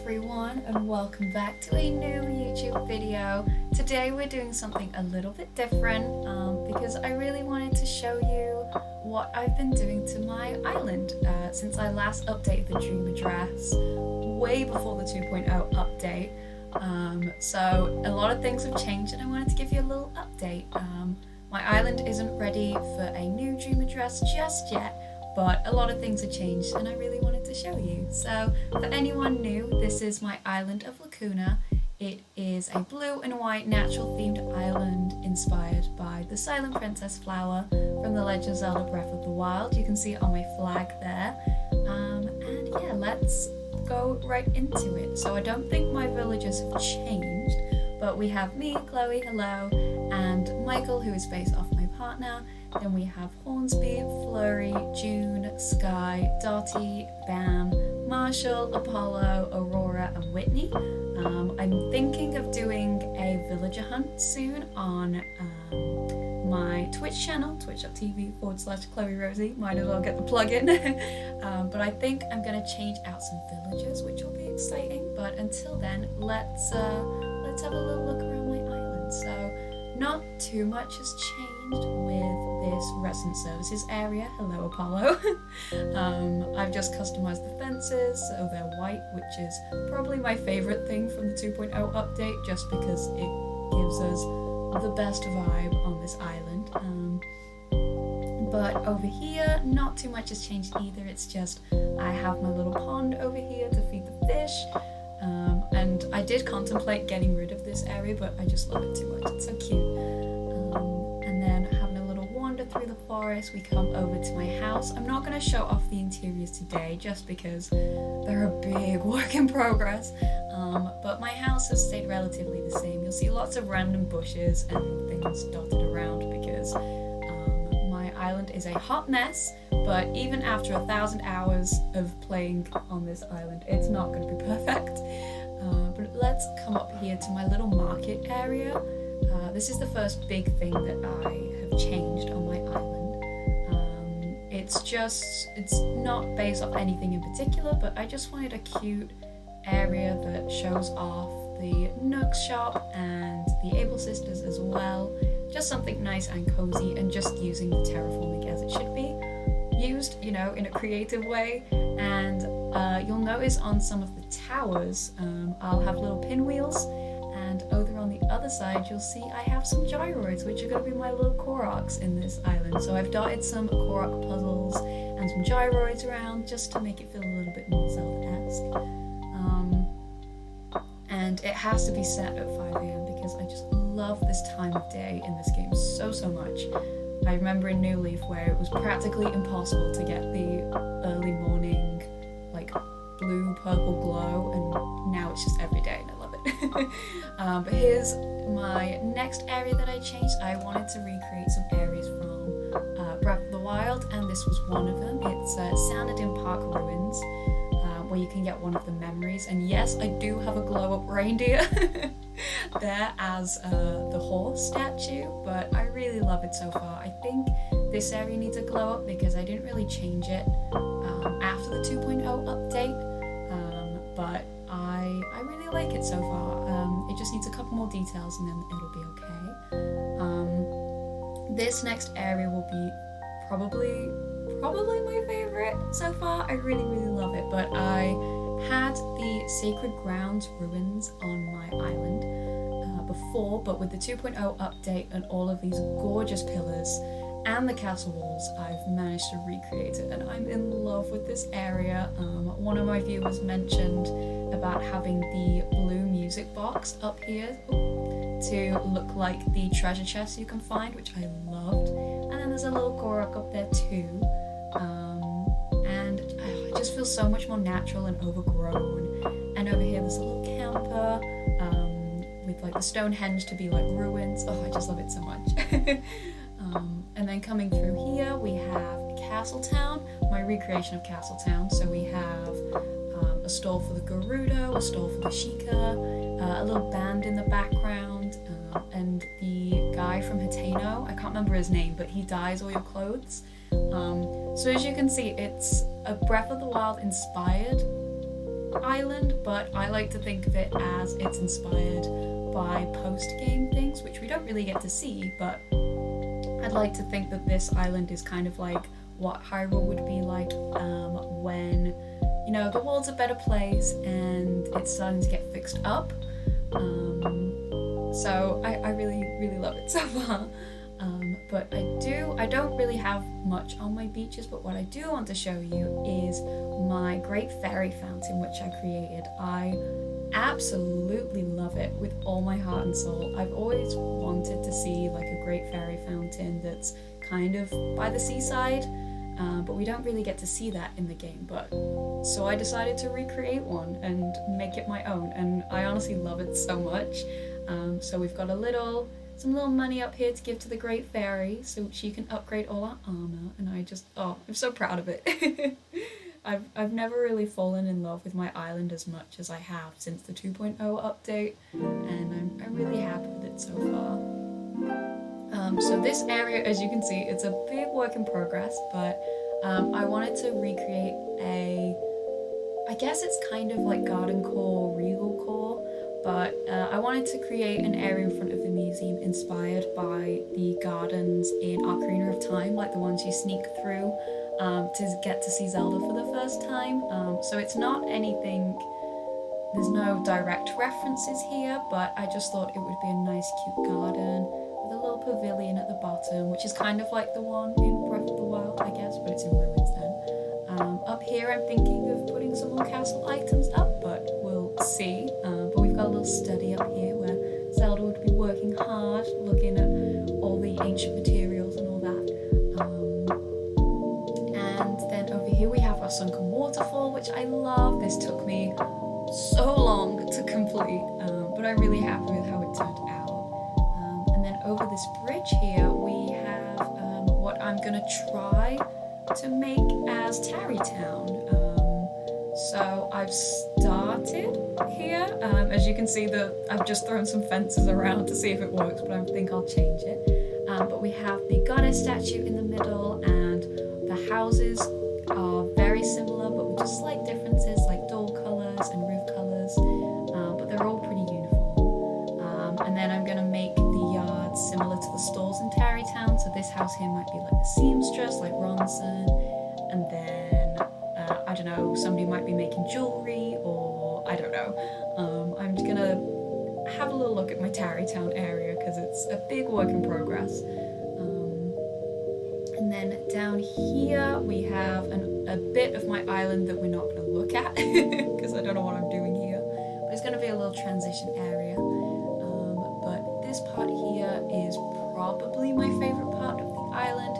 everyone, and welcome back to a new YouTube video. Today we're doing something a little bit different because I really wanted to show you what I've been doing to my island since I last updated the Dream Address way before the 2.0 update. So a lot of things have changed and I wanted to give you a little update. My island isn't ready for a new Dream Address just yet, but a lot of things have changed and I really wanted to show you. So for anyone new, this is my island of Lacuna. It is a blue and white natural themed island inspired by the Silent Princess flower from the Legend of Zelda Breath of the Wild. You can see it on my flag there. And yeah, let's go right into it. So I don't think my villagers have changed, but we have me, Chloe, hello, and Michael, who is based off my partner. Then we have Hornsby, Flurry, June, Sky, Dottie, Bam, Marshall, Apollo, Aurora, and Whitney. I'm thinking of doing a villager hunt soon on my Twitch channel, twitch.tv/Chloe Rosie. Might as well get the plug in. But I think I'm going to change out some villagers, which will be exciting. But until then, let's have a little look around my island. So not too much has changed with this resident services area. Hello, Apollo. I've just customized the fences so they're white, which is probably my favorite thing from the 2.0 update, just because it gives us the best vibe on this island. But over here, not too much has changed either. It's just I have my little pond over here to feed the fish. And I did contemplate getting rid of this area, but I just love it too much. It's so cute. And then having a little wander through the forest, we come over to my house. I'm not going to show off the interiors today just because they're a big work in progress. But my house has stayed relatively the same. You'll see lots of random bushes and things dotted around because my island is a hot mess. But even after 1,000 hours of playing on this island, it's not going to be perfect. But let's come up here to my little market area. This is the first big thing that I have changed on my island. It's not based off anything in particular, but I just wanted a cute area that shows off the Nook's shop and the Able Sisters as well. Just something nice and cozy, and just using the terraforming as it should be used, in a creative way. And you'll notice on some of the towers, I'll have little pinwheels, and over on the other side you'll see I have some gyroids, which are going to be my little Koroks in this island. So I've dotted some Korok puzzles and some gyroids around just to make it feel a little bit more Zelda-esque. And it has to be set at 5 AM because I just love this time of day in this game so much. I remember in New Leaf where it was practically impossible to get the early morning, like, blue-purple glow, and now it's just every day and I love it. But here's my next area that I changed. I wanted to recreate some areas from Breath of the Wild, and this was one of them. It's Xanadu Park Ruins, where you can get one of the memories. And yes, I do have a glow-up reindeer there as the horse statue, but I really love it so far. I think this area needs a glow up because I didn't really change it after the 2.0 update, but I really like it so far. It just needs a couple more details and then it'll be okay. This next area will be probably my favorite so far. I really love it, but I had the Sacred Grounds ruins on my island before, but with the 2.0 update and all of these gorgeous pillars and the castle walls, I've managed to recreate it, and I'm in love with this area. One of my viewers mentioned about having the blue music box up here to look like the treasure chest you can find, which I loved. And then there's a little Korok up there too. And it just feels so much more natural and overgrown. And over here there's a little camper with like the Stonehenge to be like ruins. Oh, I just love it so much. And then coming through here we have Castletown, my recreation of Castletown. So we have a stall for the Gerudo, a stall for the Sheikah, a little band in the background, and the guy from Hateno, I can't remember his name, but he dyes all your clothes. So as you can see, it's a Breath of the Wild inspired island, but I like to think of it as it's inspired by post-game things, which we don't really get to see, but I'd like to think that this island is kind of like what Hyrule would be like when, you know, the world's a better place and it's starting to get fixed up. So I really love it so far. But I don't really have much on my beaches, but what I do want to show you is my Great Fairy Fountain, which I created. I absolutely love it with all my heart and soul. I've always wanted to see like a Great Fairy Fountain that's kind of by the seaside, but we don't really get to see that in the game. But so I decided to recreate one and make it my own, and I honestly love it so much. So we've got some little money up here to give to the Great Fairy so she can upgrade all our armor, and I'm so proud of it. I've never really fallen in love with my island as much as I have since the 2.0 update, and I'm really happy with it so far. So this area, as you can see, it's a big work in progress, but I wanted to recreate I guess it's kind of like garden core, regal core, but I wanted to create an area in front of the museum inspired by the gardens in Ocarina of Time, like the ones you sneak through to get to see Zelda for the first time. So it's not anything, there's no direct references here, but I just thought it would be a nice cute garden with a little pavilion at the bottom, which is kind of like the one in Breath of the Wild, I guess, but it's in ruins then. Up here I'm thinking of putting some more castle items up, but we'll see. But we've got a little study up here where Zelda would be working hard, looking at all the ancient materials and all that. And then over here we have our Sunken Waterfall, which I love. This took me so long to complete, but I'm really happy with how it turned out. And then over this bridge here we have what I'm gonna try to make as Tarrytown. So I've started here. As you can see, I've just thrown some fences around to see if it works, but I think I'll change it. But we have the goddess statue in the middle, and the houses are very similar, but with just slight differences like door colours and roof colours, but they're all pretty uniform. And then I'm going to make the yard similar to the stores in Tarrytown, so this house here might be like the seamstress, like Ronson, and then I don't know, somebody might be making jewellery, or I don't know. I'm just gonna have a little look at my Tarrytown area because it's a big work in progress. And then down here we have a bit of my island that we're not going to look at because I don't know what I'm doing here. But it's going to be a little transition area. But this part here is probably my favourite part of the island.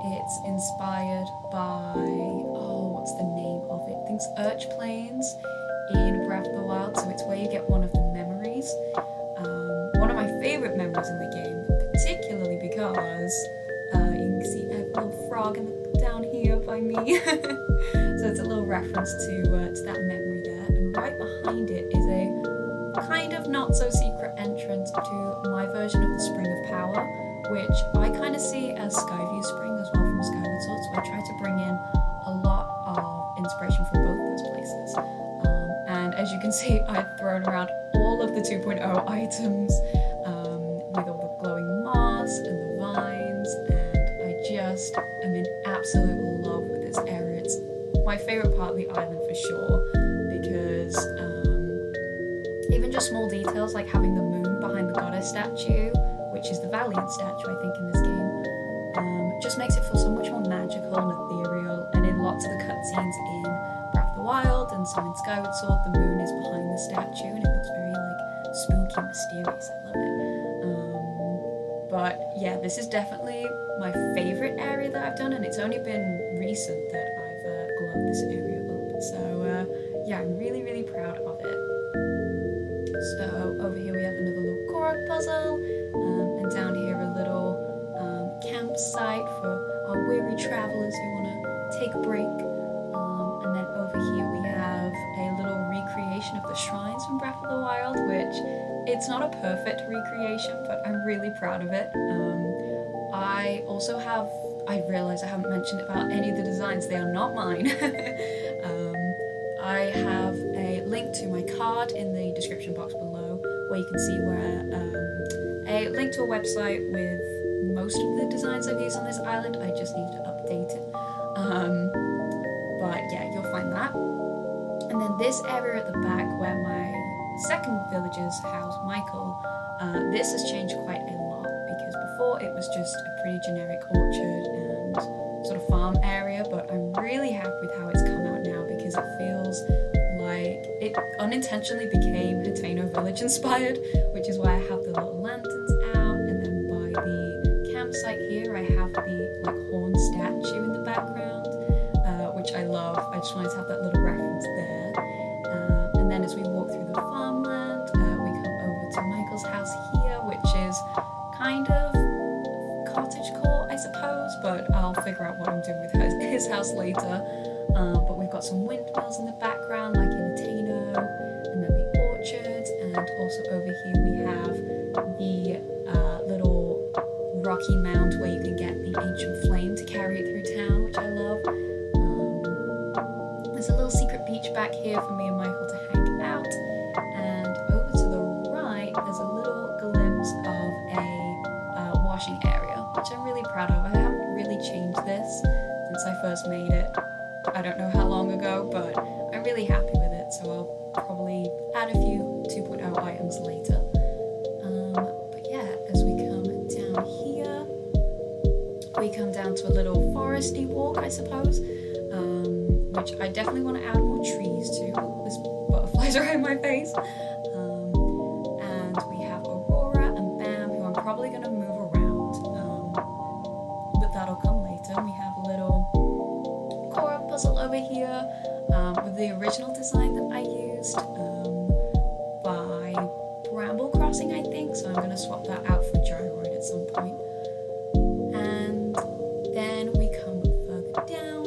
It's inspired by, what's the name of it? I think it's Urch Plains in Breath of the Wild, so it's where you get one of the memories. One of my favourite memories in the game, particularly because you can see a little frog down here by me. So it's a little reference to that memory there, and right behind it is a kind of not so secret entrance to my version of the Spring of Power, which I kind of see as Skyview Spring as well from Skyward Sword, so I try to bring in a lot of inspiration from both those places. And as you can see, I've thrown around all of the 2.0 items with all the glowing moss and the vines, and I just am in absolute love with this area. It's my favourite part of the island for sure, because even just small details like having the moon behind the goddess statue, which is the Valiant statue I think in this game, just makes it feel so much more magical and ethereal. And in lots of the cutscenes in Breath of the Wild and some in Skyward Sword, the moon is behind the statue and it looks very like spooky and mysterious. I love it. But yeah, this is definitely my favourite area that I've done, and it's only been recent that I've glowed this area up. So yeah, I'm really proud of it. So over here we have another little Korok puzzle, and down here a little campsite for our weary travellers who want to take a break. And then over here we have a little recreation of the shrines from Breath of the Wild, which it's not a perfect recreation, but I'm really proud of it. I realise I haven't mentioned about any of the designs, they are not mine. I have a link to my card in the description box below, where you can see a link to a website with most of the designs I've used on this island. I just need to update it. But yeah, you'll find that. And then this area at the back where my second villagers house Michael, this has changed quite a lot, because before it was just a pretty generic orchard and sort of farm area, but I'm really happy with how it's come out now, because it feels like it unintentionally became Hateno Village inspired, which is why I have the little lanterns out, and then by the campsite here I have the like horn statue in the background, which I love. I just wanted to have that little reference there. And then as we walk through the farmland, we come over to Michael's house here, which is kind of cottagecore, I suppose, but I'll figure out what I'm doing with his house later. But we've got some windmills in the background, like in Hateno, and then the orchards, and also over here we have the little rocky mound where you can get the ancient flame to carry it through town, which I love. There's a little secret beach back here for me and Michael to hang out, and over to the right there's a little glimpse of a washing area, which I'm really proud of. I haven't really changed this since I first made it. I don't know how long ago, but I'm really happy with it, so I'll probably add a few 2.0 items later. But yeah, as we come down here, we come down to a little foresty walk, I suppose, which I definitely want to add more trees to. There's butterflies around my face. And we have Aurora and Bam, who I'm probably going to move around, but that'll come later. And we have a little puzzle over here with the original design that I used by Bramble Crossing, I think, so I'm going to swap that out for Gyroid at some point. And then we come further down,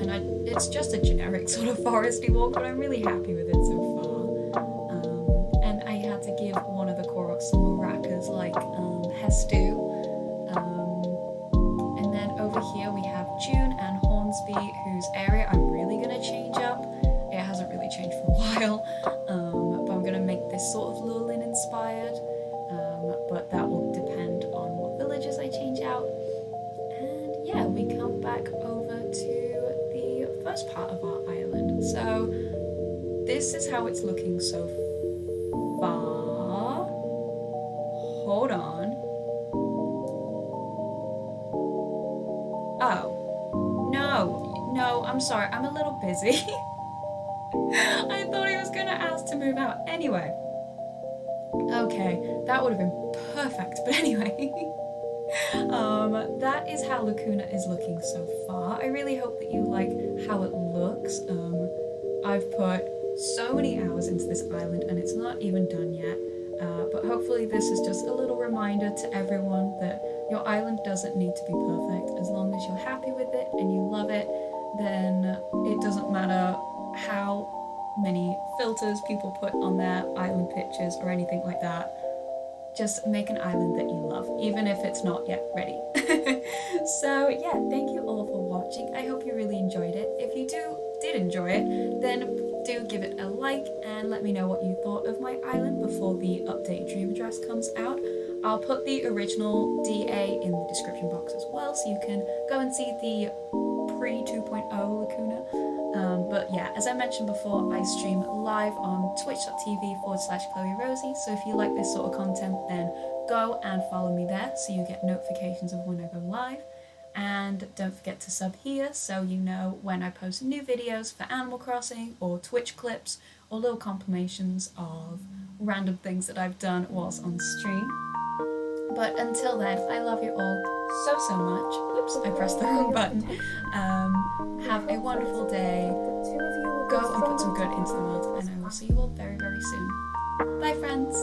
and it's just a generic sort of foresty walk, but I'm really happy with it so far. And I had to give one of the Koroks some maracas like Hestu. And then over here we have June and Hornsby, whose area I'm really going to change up. It hasn't really changed for a while, but I'm going to make this sort of Lurlin inspired, but that will depend on what villages I change out. And yeah, we come back over to the first part of our island. So this is how it's looking so far. Hold on. Oh. No, I'm sorry, I'm a little busy. I thought he was gonna ask to move out. Anyway. Okay, that would have been perfect, but anyway. That is how Lacuna is looking so far. I really hope that you like how it looks. I've put so many hours into this island and it's not even done yet. But hopefully this is just a little reminder to everyone that your island doesn't need to be perfect. As long as you're happy with it and you love it, then it doesn't matter how many filters people put on their island pictures or anything like that. Just make an island that you love, even if it's not yet ready. So yeah, thank you all for watching. I hope you really enjoyed it. If you did enjoy it, then do give it a like and let me know what you thought of my island before the updated dream address comes out. I'll put the original DA in the description box as well, so you can go and see the pre-2.0 Lacuna. But yeah, as I mentioned before, I stream live on twitch.tv/ChloeRosie, so if you like this sort of content, then go and follow me there so you get notifications of when I go live. And don't forget to sub here so you know when I post new videos for Animal Crossing or Twitch clips or little compilations of random things that I've done whilst on stream. But until then, I love you all so much. Whoops, I pressed the wrong button. Have a wonderful day. Go and put some good into the world, and I will see you all very, very soon. Bye, friends.